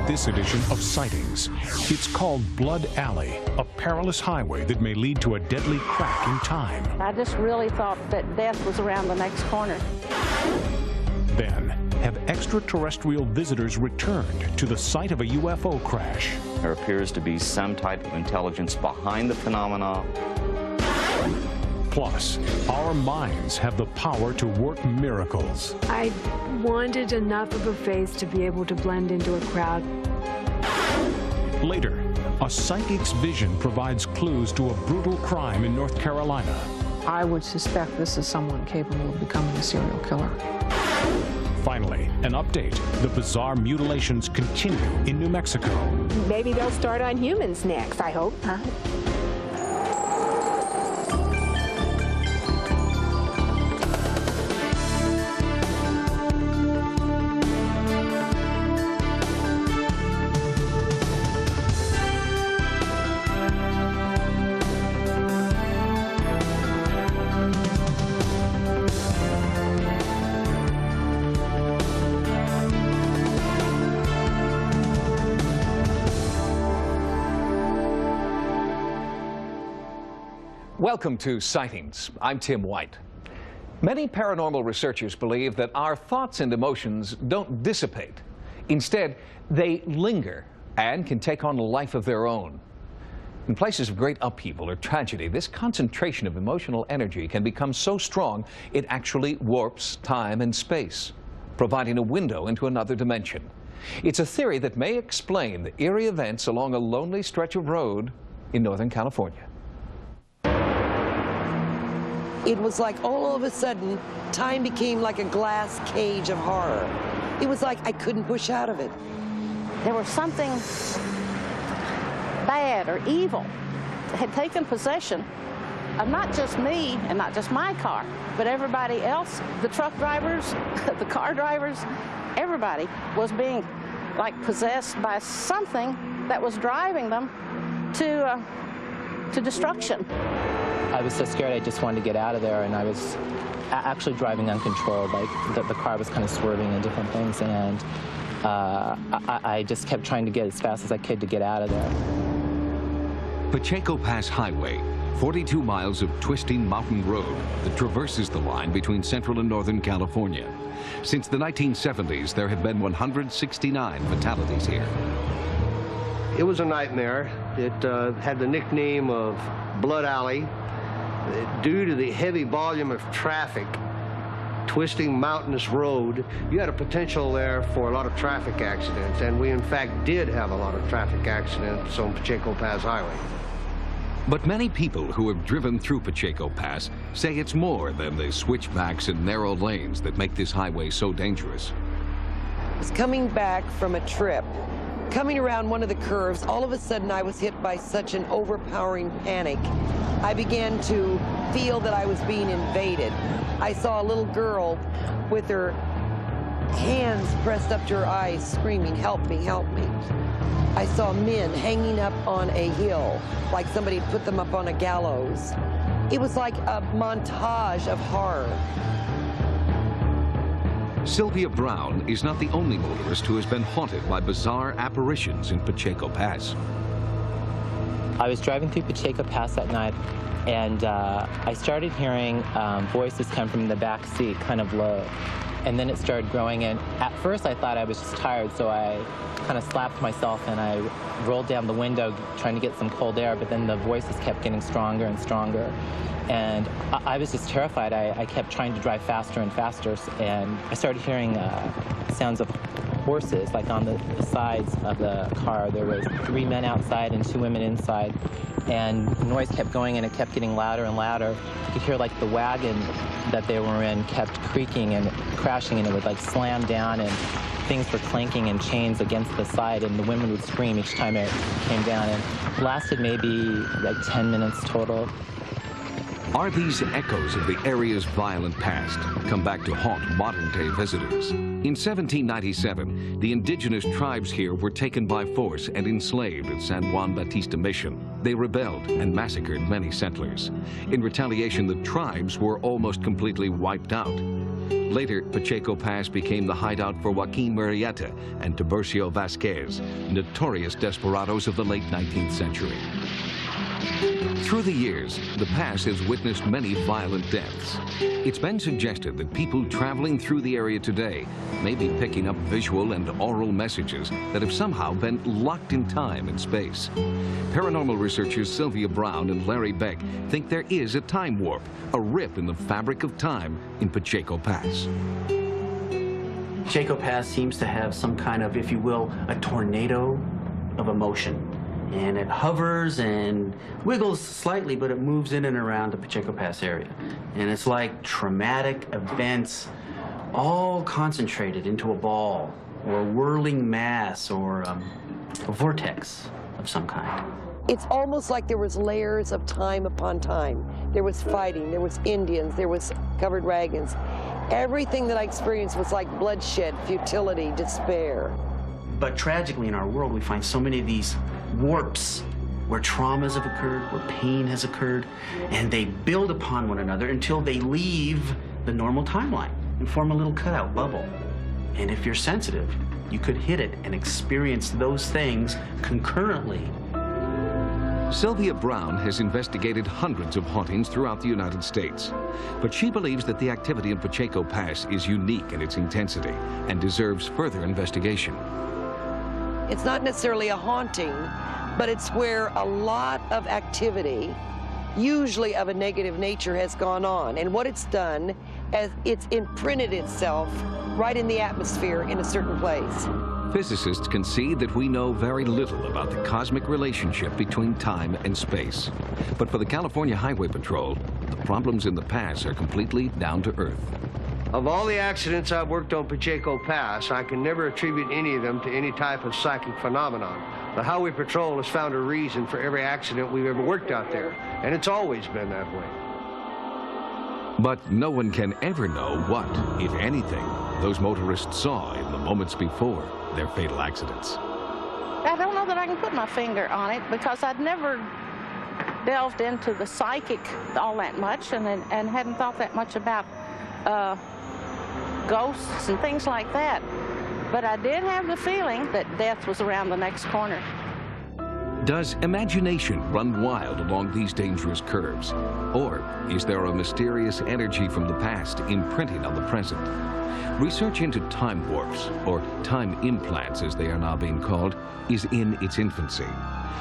this edition of Sightings. It's called Blood Alley, a perilous highway that may lead to a deadly crack in time. I just really thought that death was around the next corner. Then, have extraterrestrial visitors returned to the site of a UFO crash? There appears to be some type of intelligence behind the phenomena. Plus, our minds have the power to work miracles. I wanted enough of a face to be able to blend into a crowd. Later, a psychic's vision provides clues to a brutal crime in North Carolina. I would suspect this is someone capable of becoming a serial killer. Finally, an update. The bizarre mutilations continue in New Mexico. Maybe they'll start on humans next, I hope. Huh? Welcome to Sightings. I'm Tim White. Many paranormal researchers believe that our thoughts and emotions don't dissipate. Instead, they linger and can take on a life of their own. In places of great upheaval or tragedy, this concentration of emotional energy can become so strong it actually warps time and space, providing a window into another dimension. It's a theory that may explain the eerie events along a lonely stretch of road in Northern California. It was like all of a sudden, time became like a glass cage of horror. It was like I couldn't push out of it. There was something bad or evil that had taken possession of not just me and not just my car, but everybody else, the truck drivers, the car drivers, everybody was being like possessed by something that was driving them to destruction. I was so scared I just wanted to get out of there, and I was actually driving uncontrolled. Like the car was kind of swerving and different things, and I just kept trying to get as fast as I could to get out of there. Pacheco Pass Highway, 42 miles of twisting mountain road that traverses the line between Central and Northern California. Since the 1970s, there have been 169 fatalities here. It was a nightmare. It had the nickname of Blood Alley. Due to the heavy volume of traffic, twisting mountainous road, you had a potential there for a lot of traffic accidents, and we in fact did have a lot of traffic accidents on Pacheco Pass Highway. But many people who have driven through Pacheco Pass say it's more than the switchbacks and narrow lanes that make this highway so dangerous. I was coming back from a trip. Coming around one of the curves, all of a sudden I was hit by such an overpowering panic. I began to feel that I was being invaded. I saw a little girl with her hands pressed up to her eyes, screaming, "Help me, help me." I saw men hanging up on a hill, like somebody put them up on a gallows. It was like a montage of horror. Sylvia Brown is not the only motorist who has been haunted by bizarre apparitions in Pacheco Pass. I was driving through Pacheco Pass that night, and I started hearing voices come from the back seat, kind of low. And then it started growing, and at first I thought I was just tired, so I kind of slapped myself and I rolled down the window trying to get some cold air, but then the voices kept getting stronger and stronger. And I was just terrified. I kept trying to drive faster and faster, and I started hearing sounds of horses, like on the sides of the car. There was 3 men outside and 2 women inside, and the noise kept going, and it kept getting louder and louder. You could hear like the wagon that they were in kept creaking and crashing, and it would like slam down, and things were clanking and chains against the side, and the women would scream each time it came down, and it lasted maybe like 10 minutes total. Are these echoes of the area's violent past come back to haunt modern-day visitors? In 1797, the indigenous tribes here were taken by force and enslaved at San Juan Bautista Mission. They rebelled and massacred many settlers. In retaliation, the tribes were almost completely wiped out. Later, Pacheco Pass became the hideout for Joaquin Murrieta and Tiburcio Vasquez, notorious desperados of the late 19th century. Through the years, the pass has witnessed many violent deaths. It's been suggested that people traveling through the area today may be picking up visual and oral messages that have somehow been locked in time and space. Paranormal researchers Sylvia Brown and Larry Beck think there is a time warp, a rip in the fabric of time in Pacheco Pass. Pacheco Pass seems to have some kind of, if you will, a tornado of emotion. And it hovers and wiggles slightly, but it moves in and around the Pacheco Pass area. And it's like traumatic events all concentrated into a ball or a whirling mass or a vortex of some kind. It's almost like there was layers of time upon time. There was fighting, there was Indians, there was covered wagons. Everything that I experienced was like bloodshed, futility, despair. But tragically in our world, we find so many of these warps where traumas have occurred, where pain has occurred, and they build upon one another until they leave the normal timeline and form a little cutout bubble. And if you're sensitive, you could hit it and experience those things concurrently. Sylvia Brown has investigated hundreds of hauntings throughout the United States, but she believes that the activity in Pacheco Pass is unique in its intensity and deserves further investigation. It's not necessarily a haunting, but it's where a lot of activity, usually of a negative nature, has gone on. And what it's done is it's imprinted itself right in the atmosphere in a certain place. Physicists concede that we know very little about the cosmic relationship between time and space. But for the California Highway Patrol, the problems in the pass are completely down to earth. Of all the accidents I've worked on Pacheco Pass, I can never attribute any of them to any type of psychic phenomenon. The Highway Patrol has found a reason for every accident we've ever worked out there, and it's always been that way. But no one can ever know what, if anything, those motorists saw in the moments before their fatal accidents. I don't know that I can put my finger on it because I'd never delved into the psychic all that much and hadn't thought that much about ghosts and things like that. But I did have the feeling that death was around the next corner. Does imagination run wild along these dangerous curves? Or is there a mysterious energy from the past imprinting on the present? Research into time warps, or time implants as they are now being called, is in its infancy.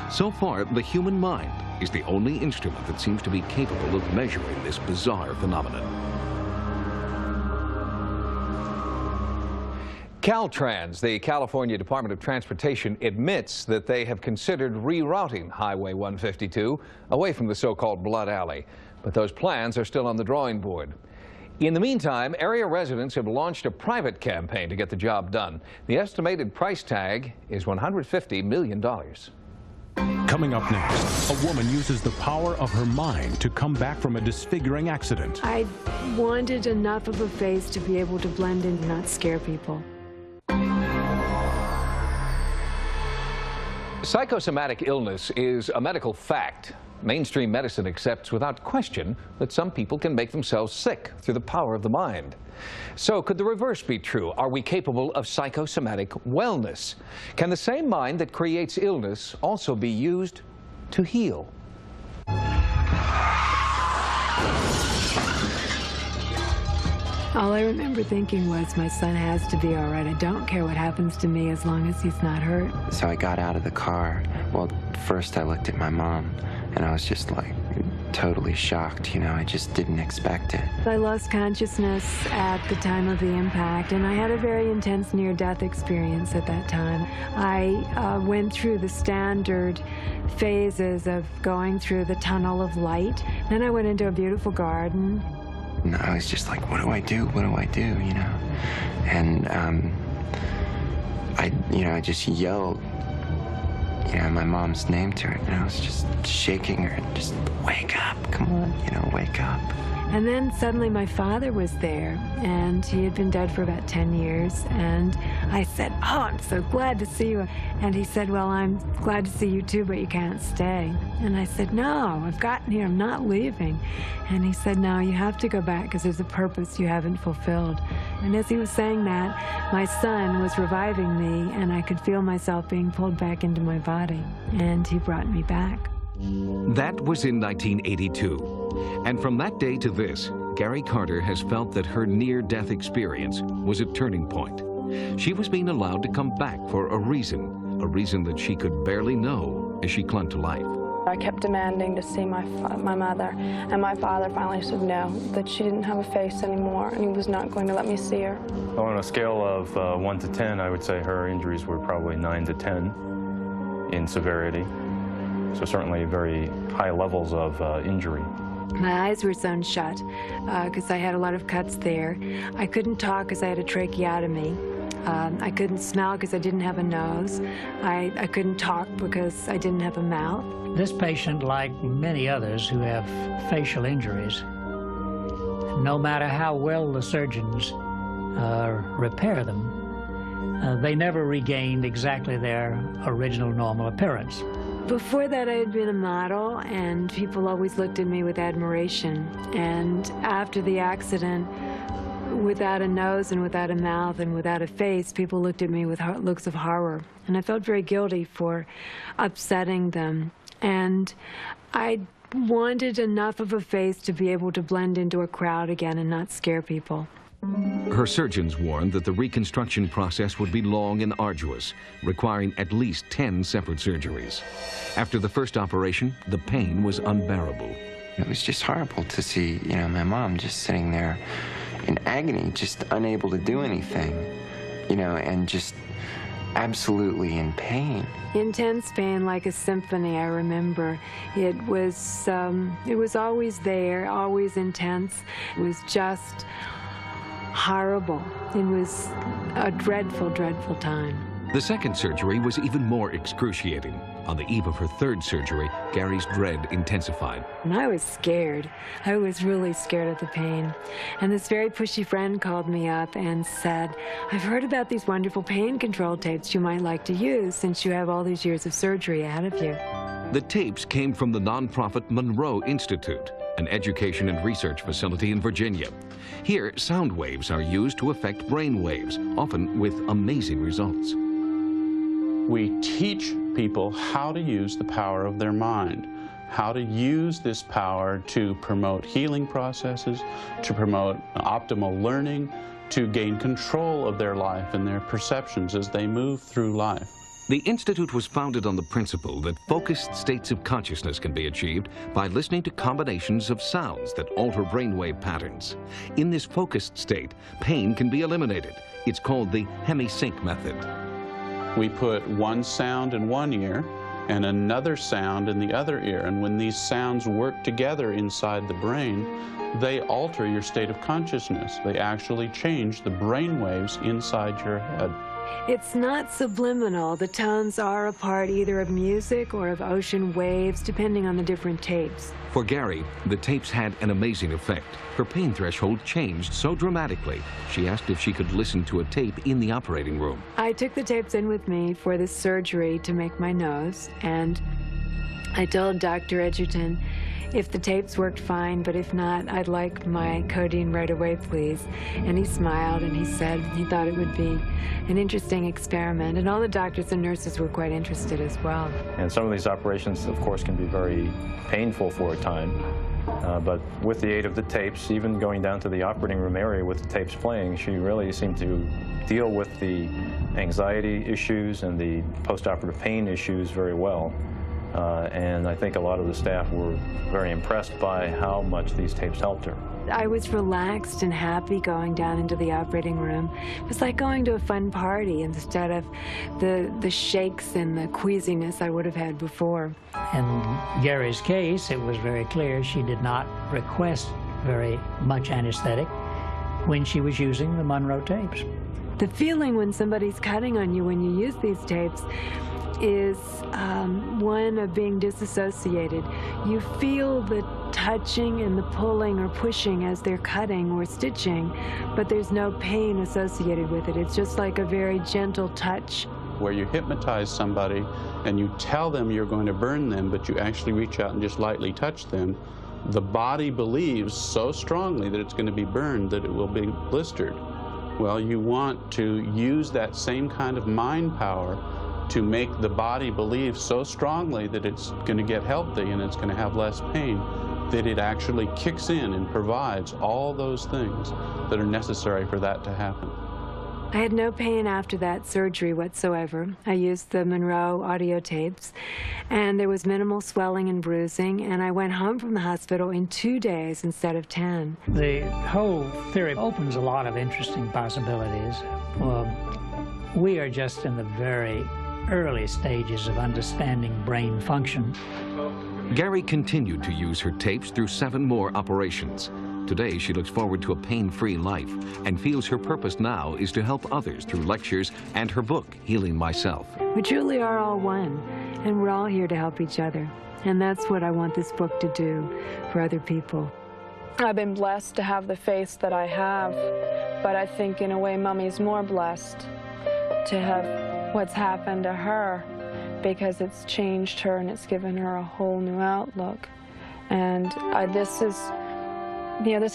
So far, the human mind is the only instrument that seems to be capable of measuring this bizarre phenomenon. Caltrans, the California Department of Transportation, admits that they have considered rerouting Highway 152 away from the so-called Blood Alley, but those plans are still on the drawing board. In the meantime, area residents have launched a private campaign to get the job done. The estimated price tag is $150 million. Coming up next, a woman uses the power of her mind to come back from a disfiguring accident. I wanted enough of a face to be able to blend in and not scare people. Psychosomatic illness is a medical fact. Mainstream medicine accepts without question that some people can make themselves sick through the power of the mind. So could the reverse be true? Are we capable of psychosomatic wellness? Can the same mind that creates illness also be used to heal? All I remember thinking was, my son has to be all right. I don't care what happens to me as long as he's not hurt. So I got out of the car. Well, first I looked at my mom, and I was just like totally shocked, you know, I just didn't expect it. I lost consciousness at the time of the impact, and I had a very intense near-death experience at that time. I went through the standard phases of going through the tunnel of light. Then I went into a beautiful garden. And I was just like, what do I do? What do I do, you know? And I just yelled you know, my mom's name to it, and I was just shaking her, just, wake up, come on, you know, wake up. And then suddenly my father was there, and he had been dead for about 10 years, and I said, oh, I'm so glad to see you. And he said, well, I'm glad to see you too, but you can't stay. And I said, no, I've gotten here, I'm not leaving. And he said, no, you have to go back because there's a purpose you haven't fulfilled. And as he was saying that, my son was reviving me, and I could feel myself being pulled back into my body, and he brought me back. That was in 1982. And from that day to this, Gary Carter has felt that her near-death experience was a turning point. She was being allowed to come back for a reason that she could barely know as she clung to life. I kept demanding to see my mother, and my father finally said no, that she didn't have a face anymore, and he was not going to let me see her. Well, on a scale of 1 to 10, I would say her injuries were probably 9 to 10 in severity. So certainly very high levels of injury. My eyes were sewn shut because I had a lot of cuts there. I couldn't talk because I had a tracheotomy. I couldn't smell because I didn't have a nose. I couldn't talk because I didn't have a mouth. This patient, like many others who have facial injuries, no matter how well the surgeons repair them, they never regained exactly their original normal appearance. Before that, I had been a model, and people always looked at me with admiration. And after the accident, without a nose and without a mouth and without a face, people looked at me with looks of horror. And I felt very guilty for upsetting them. And I wanted enough of a face to be able to blend into a crowd again and not scare people. Her surgeons warned that the reconstruction process would be long and arduous, requiring at least 10 separate surgeries. After the first operation, the pain was unbearable. It was just horrible to see, you know, my mom just sitting there in agony, just unable to do anything, you know, and just absolutely in pain. Intense pain, like a symphony, I remember. It was always there, always intense. It was just horrible. It was a dreadful, dreadful time. The second surgery was even more excruciating. On the eve of her third surgery, Gary's dread intensified. And I was scared. I was really scared of the pain. And this very pushy friend called me up and said, I've heard about these wonderful pain control tapes you might like to use since you have all these years of surgery ahead of you. The tapes came from the nonprofit Monroe Institute, an education and research facility in Virginia. Here, sound waves are used to affect brain waves, often with amazing results. We teach people how to use the power of their mind, how to use this power to promote healing processes, to promote optimal learning, to gain control of their life and their perceptions as they move through life. The Institute was founded on the principle that focused states of consciousness can be achieved by listening to combinations of sounds that alter brainwave patterns. In this focused state, pain can be eliminated. It's called the hemisync method. We put one sound in one ear and another sound in the other ear, and when these sounds work together inside the brain, they alter your state of consciousness. They actually change the brain waves inside your head. It's not subliminal. The tones are a part either of music or of ocean waves, depending on the different tapes. For Gary, the tapes had an amazing effect. Her pain threshold changed so dramatically, she asked if she could listen to a tape in the operating room. I took the tapes in with me for this surgery to make my nose, and I told Dr. Edgerton, if the tapes worked fine, but if not, I'd like my codeine right away, please. And he smiled and he said he thought it would be an interesting experiment. And all the doctors and nurses were quite interested as well. And some of these operations, of course, can be very painful for a time. But with the aid of the tapes, even going down to the operating room area with the tapes playing, she really seemed to deal with the anxiety issues and the post-operative pain issues very well. And I think a lot of the staff were very impressed by how much these tapes helped her. I was relaxed and happy going down into the operating room. It was like going to a fun party instead of the shakes and the queasiness I would have had before. In Gary's case, it was very clear she did not request very much anesthetic when she was using the Monroe tapes. The feeling when somebody's cutting on you when you use these tapes, is one of being disassociated. You feel the touching and the pulling or pushing as they're cutting or stitching, but there's no pain associated with it. It's just like a very gentle touch. Where you hypnotize somebody and you tell them you're going to burn them, but you actually reach out and just lightly touch them, the body believes so strongly that it's going to be burned that it will be blistered. Well, you want to use that same kind of mind power to make the body believe so strongly that it's going to get healthy and it's going to have less pain, that it actually kicks in and provides all those things that are necessary for that to happen. I had no pain after that surgery whatsoever. I used the Monroe audio tapes, and there was minimal swelling and bruising, and I went home from the hospital in 2 days instead of 10. The whole theory opens a lot of interesting possibilities. We are just in the very early stages of understanding brain function. Gary continued to use her tapes through 7 more operations. Today, she looks forward to a pain-free life and feels her purpose now is to help others through lectures and her book, Healing Myself. We truly are all one, and we're all here to help each other. And that's what I want this book to do for other people. I've been blessed to have the faith that I have, but I think in a way Mommy's more blessed to have what's happened to her, because it's changed her and it's given her a whole new outlook. And this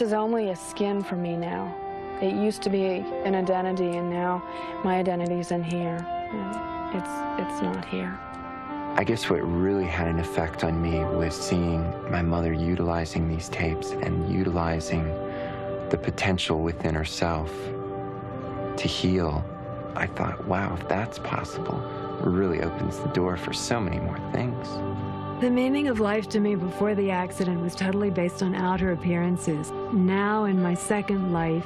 is only a skin for me now. It used to be an identity, and now my identity's in here. It's not here. I guess what really had an effect on me was seeing my mother utilizing these tapes and utilizing the potential within herself to heal. I thought, wow, if that's possible, it really opens the door for so many more things. The meaning of life to me before the accident was totally based on outer appearances. Now, in my second life,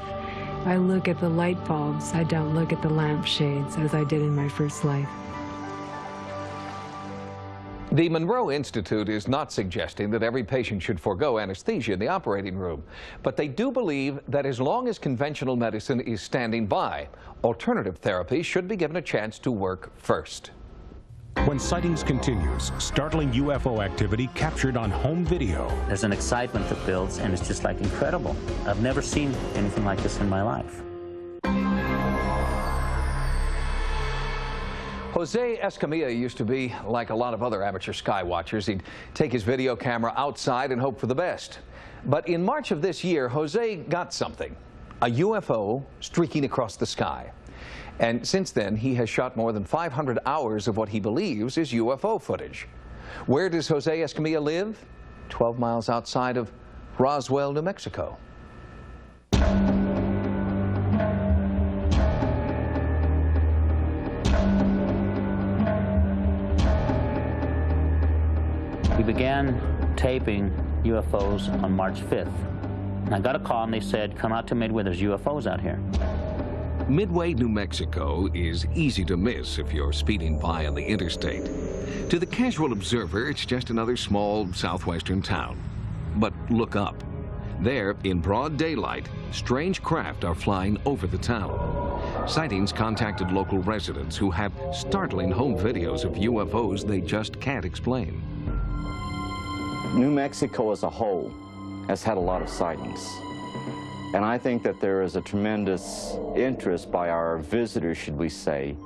I look at the light bulbs. I don't look at the lampshades as I did in my first life. The Monroe Institute is not suggesting that every patient should forego anesthesia in the operating room, but they do believe that as long as conventional medicine is standing by, alternative therapy should be given a chance to work first. When Sightings continues, startling UFO activity captured on home video. There's an excitement that builds, and it's just like incredible. I've never seen anything like this in my life. Jose Escamilla used to be like a lot of other amateur sky watchers. He'd take his video camera outside and hope for the best. But in March of this year, Jose got something, a UFO streaking across the sky. And since then, he has shot more than 500 hours of what he believes is UFO footage. Where does Jose Escamilla live? 12 miles outside of Roswell, New Mexico. We began taping UFOs on March 5th. And I got a call and they said, come out to Midway, there's UFOs out here. Midway, New Mexico is easy to miss if you're speeding by on the interstate. To the casual observer, it's just another small southwestern town. But look up. There, in broad daylight, strange craft are flying over the town. Sightings contacted local residents who have startling home videos of UFOs they just can't explain. New Mexico as a whole has had a lot of sightings. And I think that there is a tremendous interest by our visitors, should we say,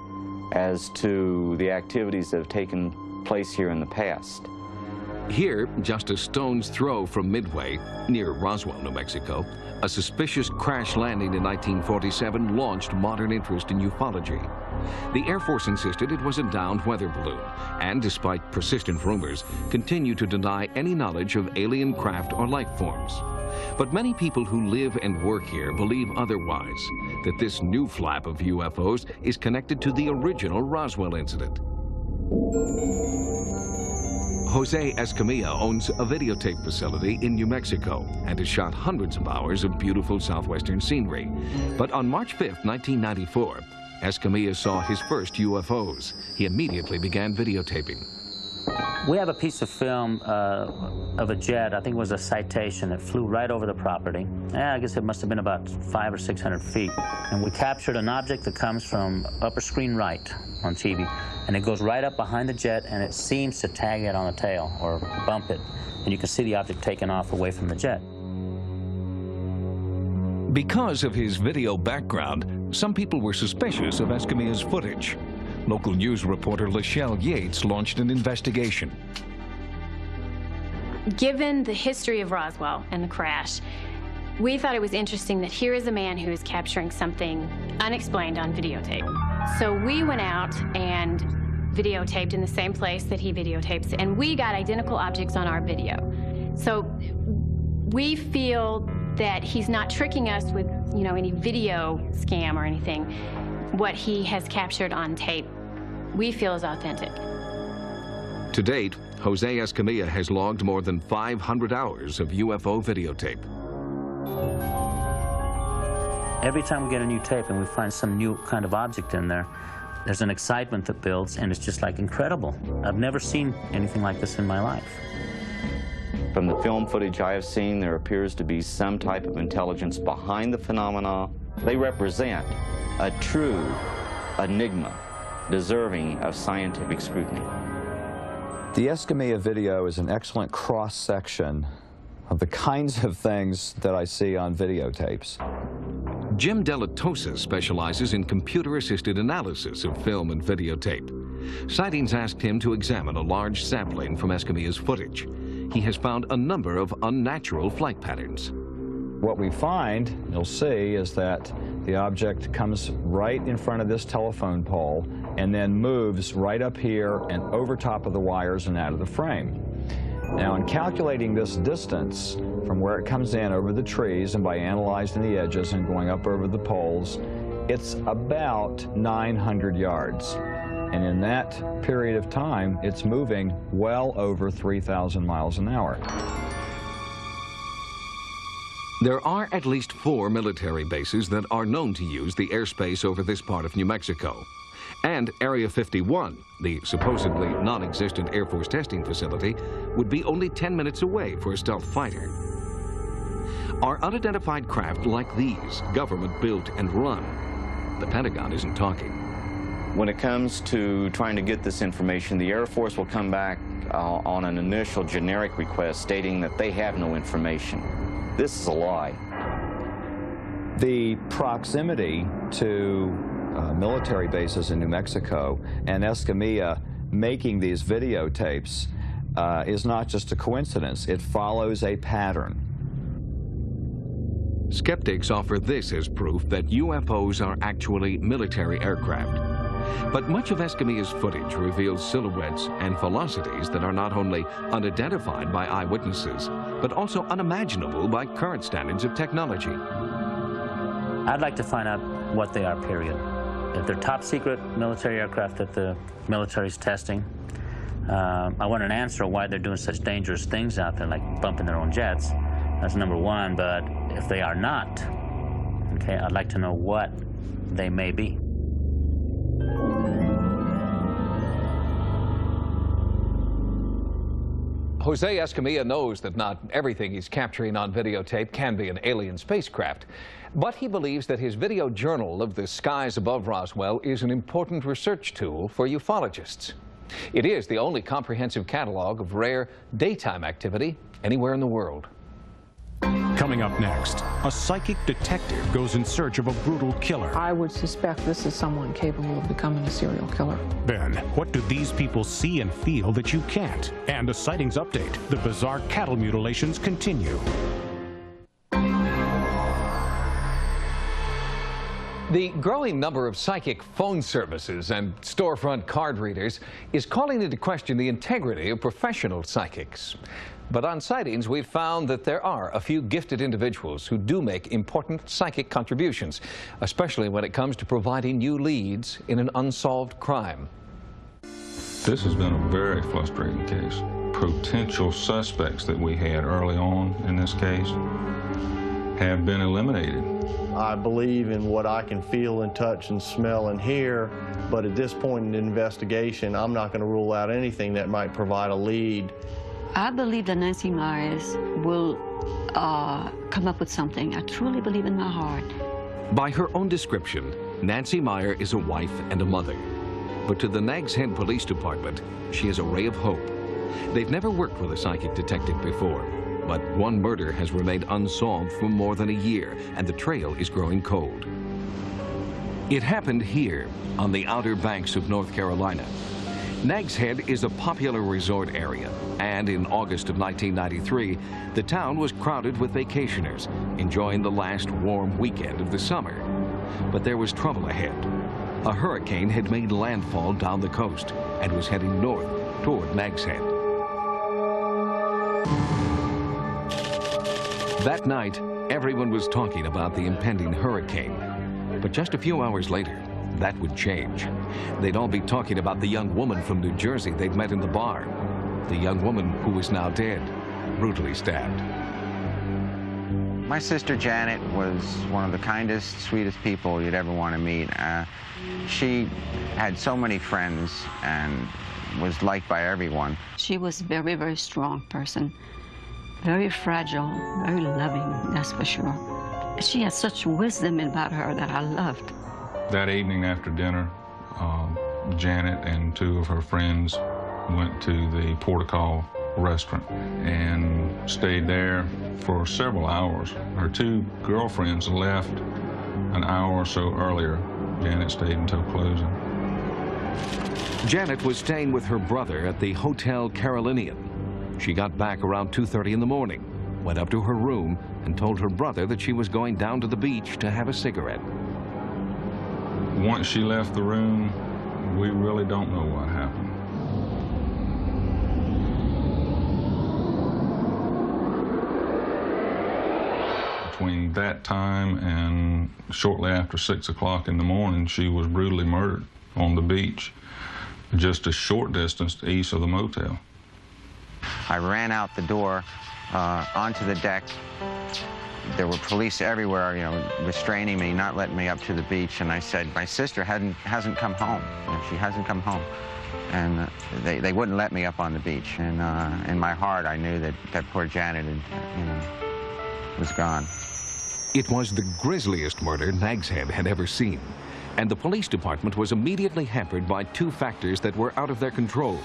as to the activities that have taken place here in the past. Here, just a stone's throw from Midway, near Roswell, New Mexico, a suspicious crash landing in 1947 launched modern interest in ufology. The Air Force insisted it was a downed weather balloon, and despite persistent rumors, continued to deny any knowledge of alien craft or life forms. But many people who live and work here believe otherwise, that this new flap of UFOs is connected to the original Roswell incident. Jose Escamilla owns a videotape facility in New Mexico and has shot hundreds of hours of beautiful southwestern scenery. But on March 5th, 1994, Escamilla saw his first UFOs. He immediately began videotaping. We have a piece of film of a jet, I think it was a Citation, that flew right over the property. I guess it must have been about 500 or 600 feet. And we captured an object that comes from upper screen right on TV, and it goes right up behind the jet, and it seems to tag it on the tail or bump it. And you can see the object taken off away from the jet. Because of his video background, some people were suspicious of Escamilla's footage. Local news reporter Lachelle Yates launched an investigation. Given the history of Roswell and the crash, we thought it was interesting that here is a man who is capturing something unexplained on videotape. So we went out and videotaped in the same place that he videotapes, and we got identical objects on our video. So we feel that he's not tricking us with, you know, any video scam or anything. What he has captured on tape, we feel is authentic. To date, Jose Escamilla has logged more than 500 hours of UFO videotape. Every time we get a new tape and we find some new kind of object in there, there's an excitement that builds, and it's just like incredible. I've never seen anything like this in my life. From the film footage I have seen, there appears to be some type of intelligence behind the phenomena. They represent a true enigma deserving of scientific scrutiny. The Escamilla video is an excellent cross-section of the kinds of things that I see on videotapes. Jim Delatosa specializes in computer-assisted analysis of film and videotape. Sightings asked him to examine a large sampling from Escamilla's footage. He has found a number of unnatural flight patterns. What we find, you'll see, is that the object comes right in front of this telephone pole and then moves right up here and over top of the wires and out of the frame. Now, in calculating this distance from where it comes in over the trees and by analyzing the edges and going up over the poles, it's about 900 yards. And in that period of time, it's moving well over 3,000 miles an hour. There are at least 4 military bases that are known to use the airspace over this part of New Mexico. And Area 51, the supposedly non-existent Air Force testing facility, would be only 10 minutes away for a stealth fighter. Are unidentified craft like these government-built and run? The Pentagon isn't talking. When it comes to trying to get this information, the Air Force will come back on an initial generic request stating that they have no information. This is a lie. The proximity to military bases in New Mexico and Escamilla making these videotapes is not just a coincidence. It follows a pattern. Skeptics offer this as proof that UFOs are actually military aircraft. But much of Escamilla's footage reveals silhouettes and velocities that are not only unidentified by eyewitnesses, but also unimaginable by current standards of technology. I'd like to find out what they are, period. If they're top secret military aircraft that the military's testing, I want an answer why they're doing such dangerous things out there, like bumping their own jets. That's number one, but if they are not, okay, I'd like to know what they may be. Jose Escamilla knows that not everything he's capturing on videotape can be an alien spacecraft, but he believes that his video journal of the skies above Roswell is an important research tool for ufologists. It is the only comprehensive catalog of rare daytime activity anywhere in the world. Coming up next, a psychic detective goes in search of a brutal killer. I would suspect this is someone capable of becoming a serial killer. Then, what do these people see and feel that you can't? And a sightings update. The bizarre cattle mutilations continue. The growing number of psychic phone services and storefront card readers is calling into question the integrity of professional psychics. But on Sightings, we've found that there are a few gifted individuals who do make important psychic contributions, especially when it comes to providing new leads in an unsolved crime. This has been a very frustrating case. Potential suspects that we had early on in this case have been eliminated. I believe in what I can feel and touch and smell and hear, But at this point in the investigation, I'm not going to rule out anything that might provide a lead. I believe that Nancy Myers will come up with something. I truly believe in my heart. By her own description, Nancy Meyer is a wife and a mother. But to the Nags Head Police Department, she is a ray of hope. They've never worked with a psychic detective before, but one murder has remained unsolved for more than a year, and the trail is growing cold. It happened here, on the Outer Banks of North Carolina. Nags Head is a popular resort area, and in August of 1993, the town was crowded with vacationers, enjoying the last warm weekend of the summer. But there was trouble ahead. A hurricane had made landfall down the coast and was heading north toward Nags Head. That night, everyone was talking about the impending hurricane. But just a few hours later, that would change. They'd all be talking about the young woman from New Jersey they'd met in the bar. The young woman who was now dead, brutally stabbed. My sister Janet was one of the kindest, sweetest people you'd ever want to meet. She had so many friends and was liked by everyone. She was a very, very strong person. Very fragile, very loving, that's for sure. She had such wisdom about her that I loved. That evening after dinner, Janet and two of her friends went to the Portico restaurant and stayed there for several hours. Her two girlfriends left an hour or so earlier. Janet stayed until closing. Janet was staying with her brother at the Hotel Carolinian. She got back around 2:30 in the morning, went up to her room, and told her brother that she was going down to the beach to have a cigarette. Once she left the room, we really don't know what happened. Between that time and shortly after 6 o'clock in the morning, she was brutally murdered on the beach, just a short distance east of the motel. I ran out the door onto the deck. There were police everywhere, you know, restraining me, not letting me up to the beach. And I said, my sister hasn't come home. You know, she hasn't come home. And they wouldn't let me up on the beach. And in my heart, I knew that poor Janet was gone. It was the grisliest murder Nags Head had ever seen. And the police department was immediately hampered by two factors that were out of their control.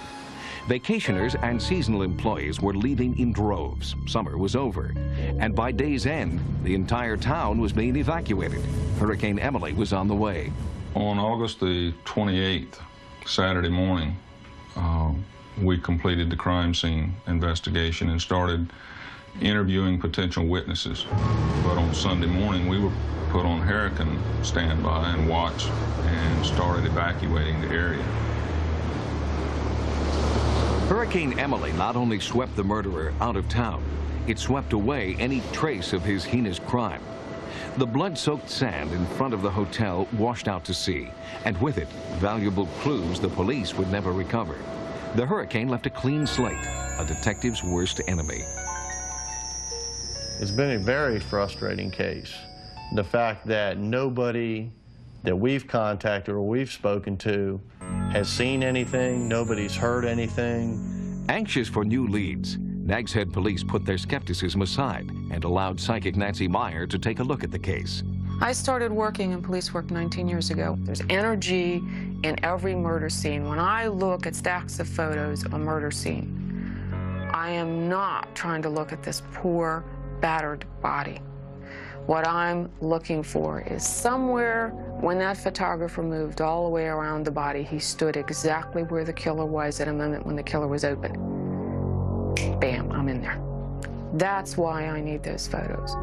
Vacationers and seasonal employees were leaving in droves. Summer was over. And by day's end, the entire town was being evacuated. Hurricane Emily was on the way. On August the 28th, Saturday morning, we completed the crime scene investigation and started interviewing potential witnesses. But on Sunday morning, we were put on hurricane standby and watch and started evacuating the area. Hurricane Emily not only swept the murderer out of town, it swept away any trace of his heinous crime. The blood-soaked sand in front of the hotel washed out to sea, and with it, valuable clues the police would never recover. The hurricane left a clean slate, a detective's worst enemy. It's been a very frustrating case. The fact that nobody that we've contacted or we've spoken to has seen anything, nobody's heard anything. Anxious for new leads, Nags Head police put their skepticism aside and allowed psychic Nancy Meyer to take a look at the case. I started working in police work 19 years ago. There's energy in every murder scene. When I look at stacks of photos of a murder scene, I am not trying to look at this poor, battered body. What I'm looking for is somewhere when that photographer moved all the way around the body, he stood exactly where the killer was at a moment when the killer was open. Bam, I'm in there. That's why I need those photos.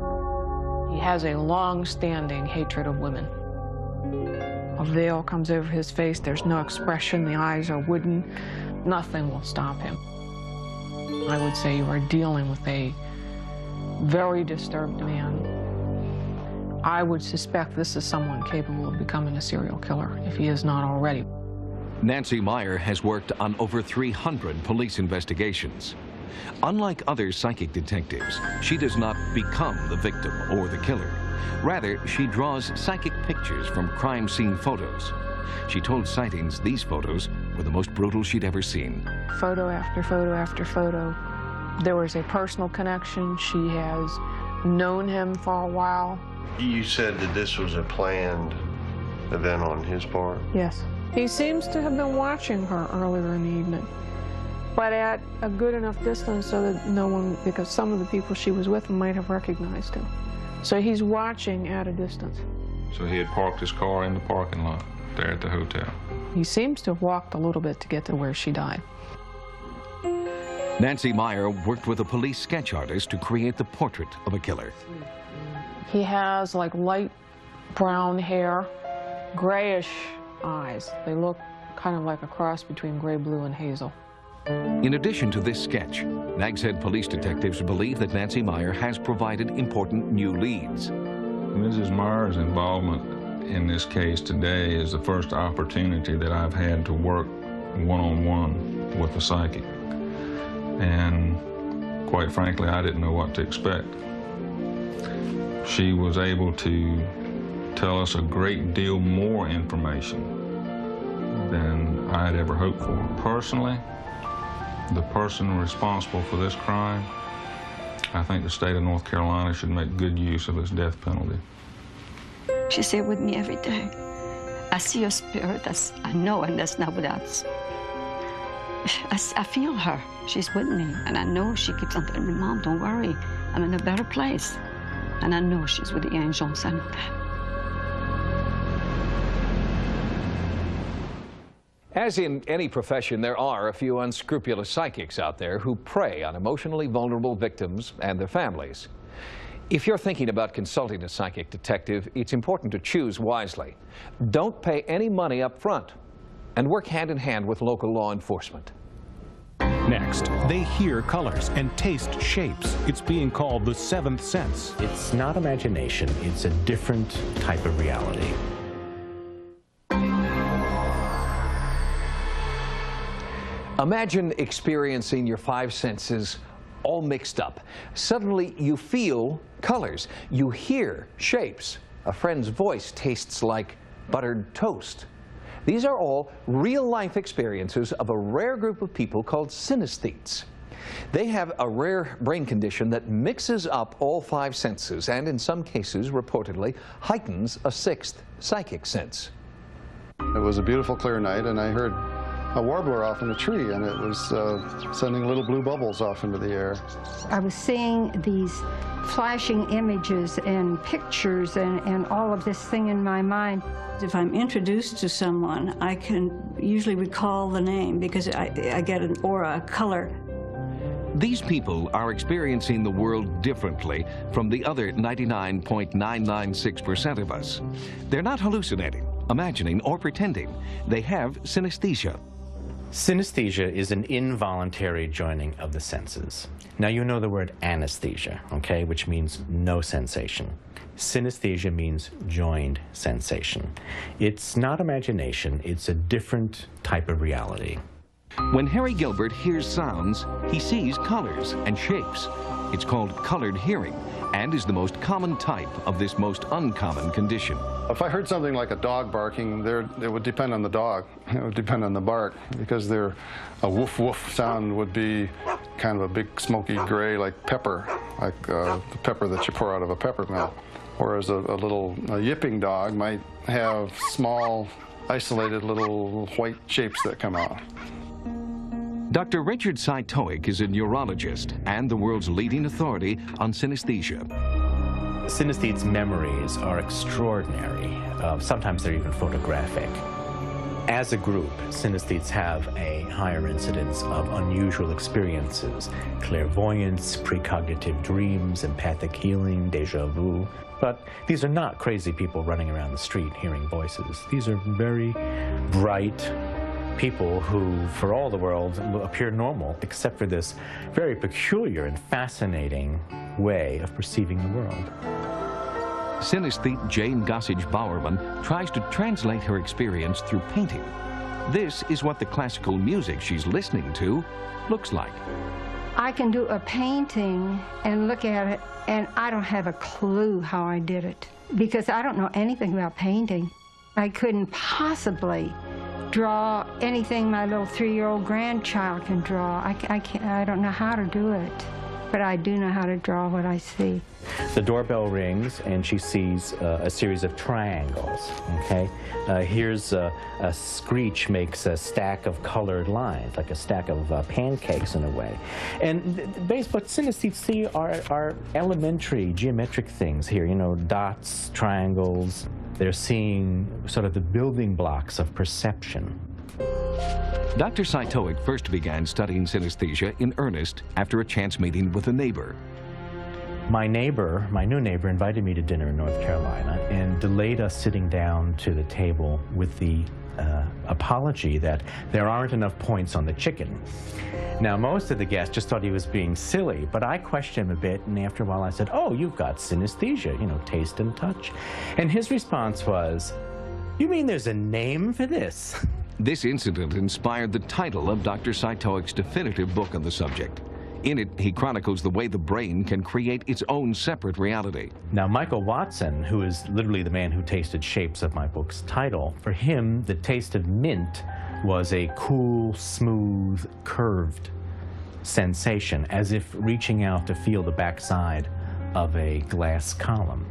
He has a long-standing hatred of women. A veil comes over his face, there's no expression, the eyes are wooden. Nothing will stop him. I would say you are dealing with a very disturbed man. I would suspect this is someone capable of becoming a serial killer, if he is not already. Nancy Meyer has worked on over 300 police investigations. Unlike other psychic detectives, she does not become the victim or the killer. Rather, she draws psychic pictures from crime scene photos. She told Sightings these photos were the most brutal she'd ever seen. Photo after photo after photo. There was a personal connection. She has known him for a while. You said that this was a planned event on his part? Yes. He seems to have been watching her earlier in the evening, but at a good enough distance so that no one, because some of the people she was with might have recognized him. So he's watching at a distance. So he had parked his car in the parking lot there at the hotel. He seems to have walked a little bit to get to where she died. Nancy Meyer worked with a police sketch artist to create the portrait of a killer. He has like light brown hair, grayish eyes. They look kind of like a cross between gray, blue, and hazel. In addition to this sketch, Nags Head police detectives believe that Nancy Meyer has provided important new leads. Mrs. Meyer's involvement in this case today is the first opportunity that I've had to work one-on-one with the psychic. And quite frankly, I didn't know what to expect. She was able to tell us a great deal more information than I had ever hoped for. Personally, the person responsible for this crime, I think the state of North Carolina should make good use of its death penalty. She's here with me every day. I see her spirit, I know, and that's not without. I feel her. She's with me, and I know she keeps on telling me, Mom, don't worry. I'm in a better place. And I know she's with the angels. I know that. As in any profession, there are a few unscrupulous psychics out there who prey on emotionally vulnerable victims and their families. If you're thinking about consulting a psychic detective, it's important to choose wisely. Don't pay any money up front, and work hand in hand with local law enforcement. Next, they hear colors and taste shapes. It's being called the seventh sense. It's not imagination, it's a different type of reality. Imagine experiencing your five senses all mixed up. Suddenly you feel colors, you hear shapes. A friend's voice tastes like buttered toast. These are all real-life experiences of a rare group of people called synesthetes. They have a rare brain condition that mixes up all five senses and in some cases, reportedly, heightens a sixth psychic sense. It was a beautiful clear night and I heard a warbler off in a tree and it was sending little blue bubbles off into the air. I was seeing these flashing images and pictures and all of this thing in my mind. If I'm introduced to someone, I can usually recall the name because I get an aura, a color. These people are experiencing the world differently from the other 99.996% of us. They're not hallucinating, imagining, or pretending. They have synesthesia. Synesthesia is an involuntary joining of the senses. Now you know the word anesthesia, okay, which means no sensation. Synesthesia means joined sensation. It's not imagination, it's a different type of reality. When Harry Gilbert hears sounds, he sees colors and shapes. It's called colored hearing and is the most common type of this most uncommon condition. If I heard something like a dog barking, it would depend on the dog. It would depend on the bark because a woof woof sound would be kind of a big smoky gray like pepper, like the pepper that you pour out of a pepper mill. Whereas a yipping dog might have small, isolated little white shapes that come out. Dr. Richard Saitoic is a neurologist and the world's leading authority on synesthesia. Synesthetes' memories are extraordinary. Sometimes they're even photographic. As a group, synesthetes have a higher incidence of unusual experiences, clairvoyance, precognitive dreams, empathic healing, déjà vu. But these are not crazy people running around the street hearing voices. These are very bright people who, for all the world, appear normal, except for this very peculiar and fascinating way of perceiving the world. Synesthete Jane Gossage-Bowerman tries to translate her experience through painting. This is what the classical music she's listening to looks like. I can do a painting and look at it, and I don't have a clue how I did it because I don't know anything about painting. I couldn't possibly draw anything my little 3-year-old grandchild can draw. I don't know how to do it, but I do know how to draw what I see. The doorbell rings, and she sees a series of triangles, okay? Here's a screech makes a stack of colored lines, like a stack of pancakes in a way. And what synesthetes see are elementary geometric things here, you know, dots, triangles. They're seeing sort of the building blocks of perception. Dr. Sightings first began studying synesthesia in earnest after a chance meeting with a neighbor. My new neighbor, invited me to dinner in North Carolina and delayed us sitting down to the table with the apology that there aren't enough points on the chicken. Now, most of the guests just thought he was being silly, but I questioned him a bit, and after a while I said, "Oh, you've got synesthesia, you know, taste and touch." And his response was, "You mean there's a name for this?" This incident inspired the title of Dr. Sightings' definitive book on the subject. In it, he chronicles the way the brain can create its own separate reality. Now, Michael Watson, who is literally the man who tasted shapes of my book's title, for him, the taste of mint was a cool, smooth, curved sensation, as if reaching out to feel the backside of a glass column.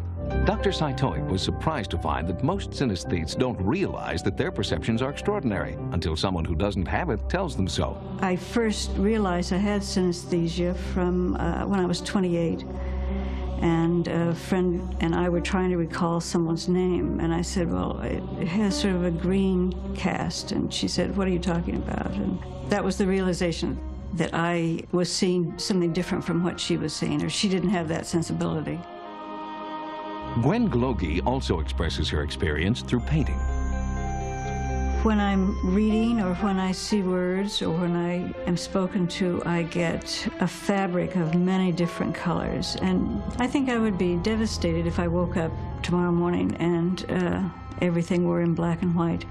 Dr. Sightings was surprised to find that most synesthetes don't realize that their perceptions are extraordinary until someone who doesn't have it tells them so. I first realized I had synesthesia from when I was 28. And a friend and I were trying to recall someone's name. And I said, well, it has sort of a green cast. And she said, what are you talking about? And that was the realization that I was seeing something different from what she was seeing, or she didn't have that sensibility. Gwen Glogie also expresses her experience through painting. When I'm reading, or when I see words, or when I am spoken to, I get a fabric of many different colors. And I think I would be devastated if I woke up tomorrow morning and everything were in black and white.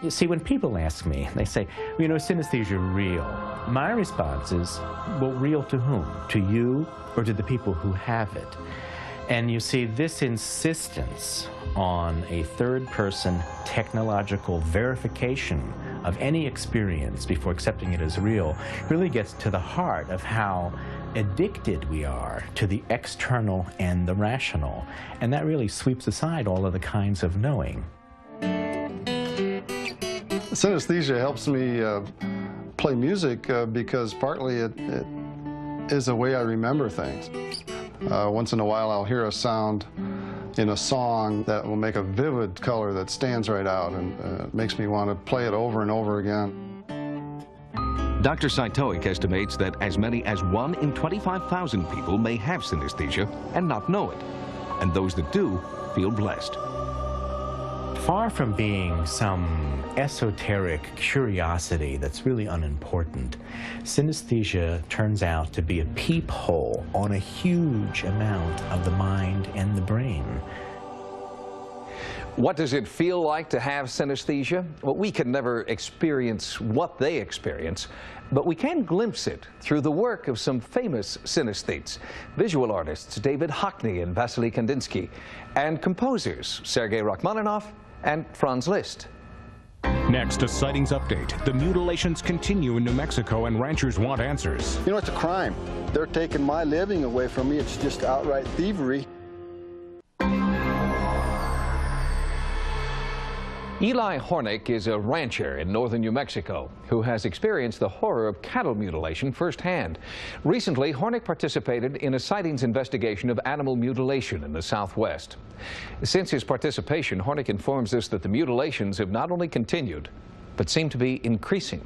You see, when people ask me, they say, you know, synesthesia real? My response is, well, real to whom? To you, or to the people who have it? And you see, this insistence on a third-person technological verification of any experience before accepting it as real really gets to the heart of how addicted we are to the external and the rational. And that really sweeps aside all of the kinds of knowing. Synesthesia helps me play music because partly it is a way I remember things. Once in a while I'll hear a sound in a song that will make a vivid color that stands right out, and makes me want to play it over and over again. Dr. Sightings estimates that as many as 1 in 25,000 people may have synesthesia and not know it, and those that do feel blessed. Far from being some esoteric curiosity that's really unimportant, synesthesia turns out to be a peephole on a huge amount of the mind and the brain. What does it feel like to have synesthesia? Well, we can never experience what they experience, but we can glimpse it through the work of some famous synesthetes, visual artists David Hockney and Vasily Kandinsky, and composers Sergei Rachmaninoff and Franz Liszt. Next, a sightings update. The mutilations continue in New Mexico, and ranchers want answers. You know, it's a crime. They're taking my living away from me. It's just outright thievery. Eli Hornick is a rancher in northern New Mexico who has experienced the horror of cattle mutilation firsthand. Recently, Hornick participated in a sightings investigation of animal mutilation in the Southwest. Since his participation, Hornick informs us that the mutilations have not only continued, but seem to be increasing.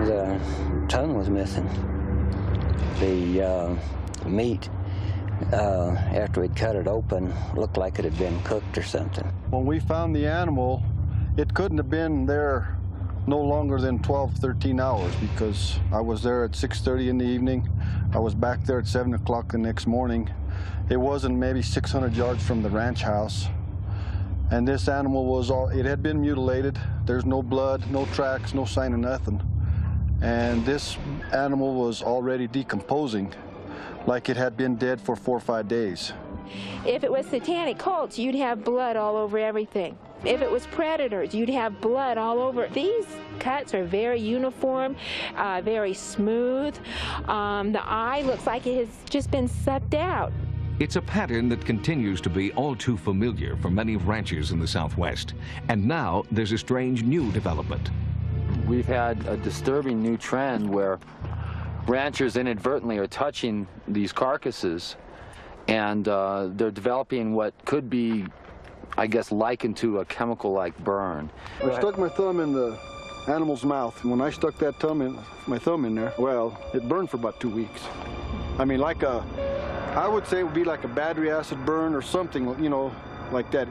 The tongue was missing. The meat, after we'd cut it open, looked like it had been cooked or something. When we found the animal, it couldn't have been there no longer than 12, 13 hours, because I was there at 6:30 in the evening. I was back there at 7 o'clock the next morning. It wasn't maybe 600 yards from the ranch house. And this animal was it had been mutilated. There's no blood, no tracks, no sign of nothing. And this animal was already decomposing. like it had been dead for 4 or 5 days. If it was satanic cults, you'd have blood all over everything. If it was predators, you'd have blood all over. These cuts are very uniform, very smooth. The eye looks like it has just been sucked out. It's a pattern that continues to be all too familiar for many ranchers in the Southwest. And now there's a strange new development. We've had a disturbing new trend where ranchers inadvertently are touching these carcasses, and they're developing what could be, I guess, likened to a chemical-like burn. I stuck my thumb in the animal's mouth. When I stuck that my thumb in there, well, it burned for about 2 weeks. I mean, I would say it would be like a battery acid burn or something, you know, like that.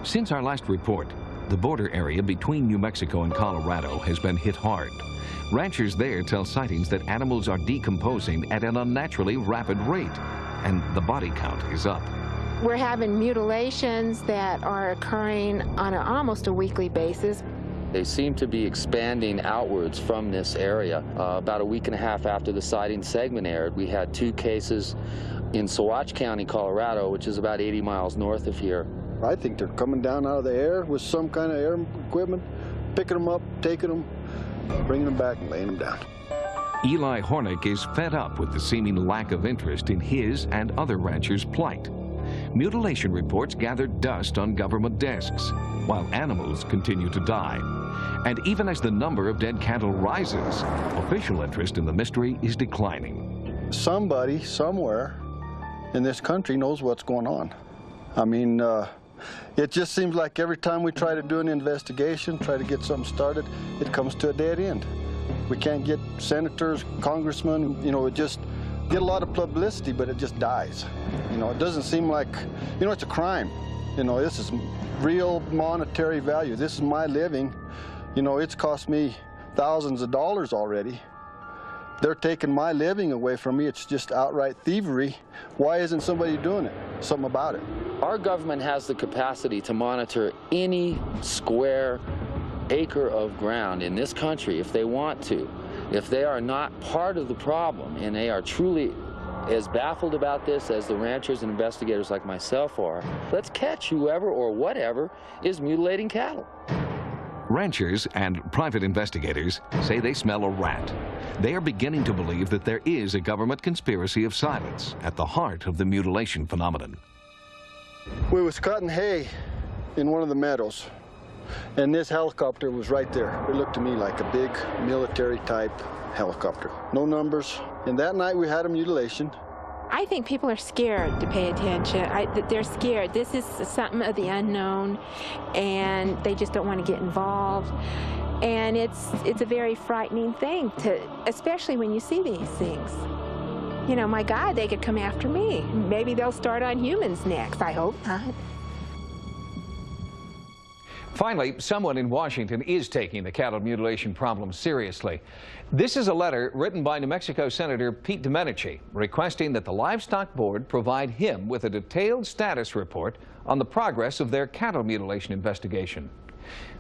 Since our last report, the border area between New Mexico and Colorado has been hit hard. Ranchers there tell Sightings that animals are decomposing at an unnaturally rapid rate, and the body count is up. We're having mutilations that are occurring on almost a weekly basis. They seem to be expanding outwards from this area. About a week and a half after the sighting segment aired, we had 2 cases in Saguache County, Colorado, which is about 80 miles north of here. I think they're coming down out of the air with some kind of air equipment, picking them up, taking them, bringing them back and laying them down. Eli Hornick is fed up with the seeming lack of interest in his and other ranchers' plight. Mutilation reports gather dust on government desks, while animals continue to die. And even as the number of dead cattle rises, official interest in the mystery is declining. Somebody, somewhere in this country knows what's going on. I mean, it just seems like every time we try to do an investigation, try to get something started, it comes to a dead end. We can't get senators, congressmen, you know, it just get a lot of publicity, but it just dies. You know, it doesn't seem like, you know, it's a crime. You know, this is real monetary value. This is my living. You know, it's cost me thousands of dollars already. They're taking my living away from me. It's just outright thievery. Why isn't somebody doing it? Something about it. Our government has the capacity to monitor any square acre of ground in this country if they want to. If they are not part of the problem and they are truly as baffled about this as the ranchers and investigators like myself are, let's catch whoever or whatever is mutilating cattle. Ranchers and private investigators say they smell a rat. They are beginning to believe that there is a government conspiracy of silence at the heart of the mutilation phenomenon. We was cutting hay in one of the meadows, and this helicopter was right there. It looked to me like a big military-type helicopter. No numbers. And that night we had a mutilation. I think people are scared to pay attention. They're scared. This is something of the unknown, and they just don't want to get involved. And it's a very frightening thing, especially when you see these things. You know, my God, they could come after me. Maybe they'll start on humans next. I hope not. Finally, someone in Washington is taking the cattle mutilation problem seriously. This is a letter written by New Mexico Senator Pete Domenici requesting that the Livestock Board provide him with a detailed status report on the progress of their cattle mutilation investigation.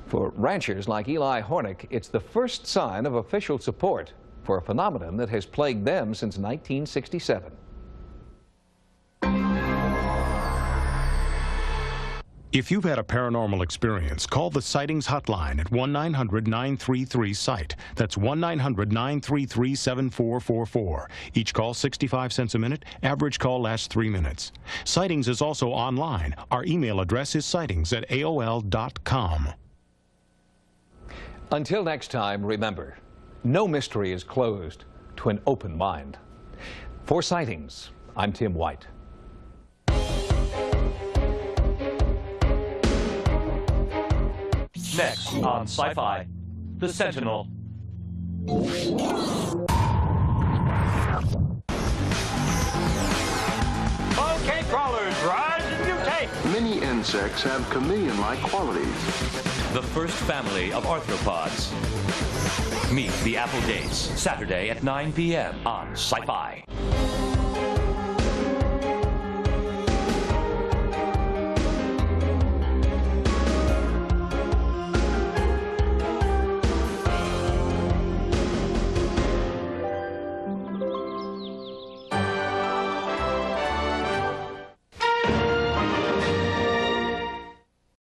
For ranchers like Eli Hornick, it's the first sign of official support for a phenomenon that has plagued them since 1967. If you've had a paranormal experience, call the Sightings hotline at 1-900-933-SIGHT. That's 1-900-933-7444. Each call 65 cents a minute. Average call lasts 3 minutes. Sightings is also online. Our email address is sightings@aol.com. Until next time, remember, no mystery is closed to an open mind. For Sightings, I'm Tim White. Next on Sci-Fi, The Sentinel. Okay, crawlers, rise and mutate! Many insects have chameleon-like qualities. The first family of arthropods. Meet the Applegates, Saturday at 9 p.m. on Sci-Fi.